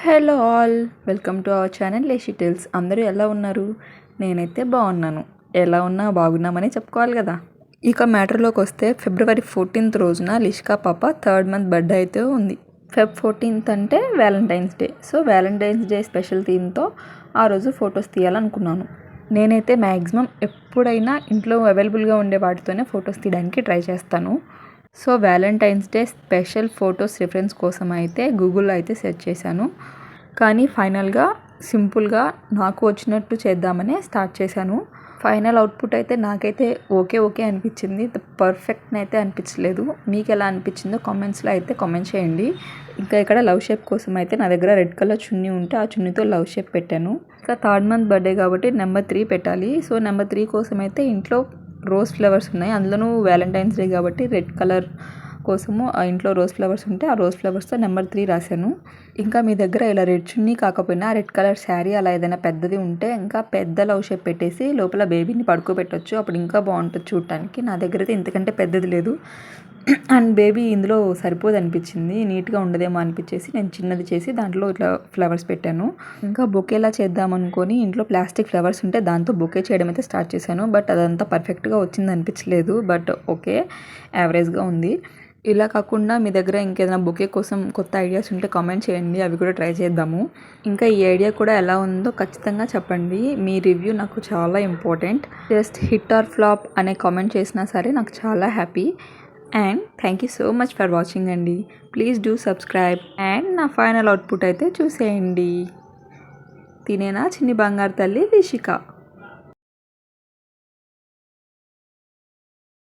Hello all, welcome to our channel లేషీ tales. అందరూ ఎలా ఉన్నారు? నేనైతే బాగున్నాను. ఎలా ఉన్నా బాగున్నామని చెప్పుకోవాలి కదా. ఇక మ్యాటర్లోకి వస్తే February 14th రోజున లిషికా పాప 3rd month బర్త్డే అయితే ఉంది. Feb 14th అంటే Valentine's Day. So Valentine's Day special థీమ్తో ఆ రోజు ఫొటోస్ తీయాలనుకున్నాను. నేనైతే మ్యాక్సిమం ఎప్పుడైనా ఇంట్లో అవైలబుల్గా ఉండే వాటితోనే ఫొటోస్ తీయడానికి ట్రై చేస్తాను. So Valentine's Day special photos reference కోసం అయితే గూగుల్లో అయితే సెర్చ్ చేశాను. కానీ ఫైనల్గా సింపుల్గా నాకు వచ్చినట్టు చేద్దామని స్టార్ట్ చేశాను. ఫైనల్ అవుట్పుట్ అయితే నాకైతే ఓకే అనిపించింది. పర్ఫెక్ట్ని అయితే అనిపించలేదు. మీకు ఎలా అనిపించిందో కామెంట్స్లో అయితే కామెంట్ చేయండి. ఇంకా ఇక్కడ లవ్ షేప్ కోసం అయితే నా దగ్గర రెడ్ కలర్ చున్నీ ఉంటే ఆ చున్నీతో లవ్ షేప్ పెట్టాను. ఇంకా 3rd month బర్త్డే కాబట్టి నెంబర్ 3 పెట్టాలి. సో నెంబర్ 3 కోసం అయితే ఇంట్లో రోజ్ ఫ్లవర్స్ ఉన్నాయి. అందులోనూ వ్యాలంటైన్స్ డే కాబట్టి రెడ్ కలర్ కోసము ఆ ఇంట్లో రోజ్ ఫ్లవర్స్ ఉంటే ఆ రోజ్ ఫ్లవర్స్తో నెంబర్ 3 రాశాను. ఇంకా మీ దగ్గర ఇలా రెడ్ చున్నీ కాకపోయినా రెడ్ కలర్ శారీ అలా ఏదైనా పెద్దది ఉంటే ఇంకా పెద్ద లవ్ షేప్ పెట్టేసి లోపల బేబీని పడుకోబెట్టొచ్చు. అప్పుడు ఇంకా బాగుంటుంది చూడటానికి. నా దగ్గర అయితే ఇంతకంటే పెద్దది లేదు అండ్ బేబీ ఇందులో సరిపోదు అనిపించింది. నీట్గా ఉండదేమో అనిపించేసి నేను చిన్నది చేసి దాంట్లో ఇట్లా ఫ్లవర్స్ పెట్టాను. ఇంకా బొకేలా చేద్దామనుకొని ఇంట్లో ప్లాస్టిక్ ఫ్లవర్స్ ఉంటే దాంతో బొకే చేయడం అయితే స్టార్ట్ చేశాను. బట్ అదంతా పర్ఫెక్ట్గా వచ్చింది అనిపించలేదు. బట్ ఓకే, యావరేజ్గా ఉంది. ఇలా కాకుండా మీ దగ్గర ఇంకేదైనా బొకే కోసం కొత్త ఐడియాస్ ఉంటే కామెంట్ చేయండి, అవి కూడా ట్రై చేద్దాము. ఇంకా ఈ ఐడియా కూడా ఎలా ఉందో ఖచ్చితంగా చెప్పండి. మీ రివ్యూ నాకు చాలా important. Just hit or flop అనే కామెంట్ చేసినా సరే నాకు చాలా happy. And thank you so much for watching అండి. ప్లీజ్ డూ సబ్స్క్రైబ్ అండ్ నా ఫైనల్ అవుట్పుట్ అయితే చూసేయండి. తినేనా చిన్ని బంగారు తల్లి లిషిక.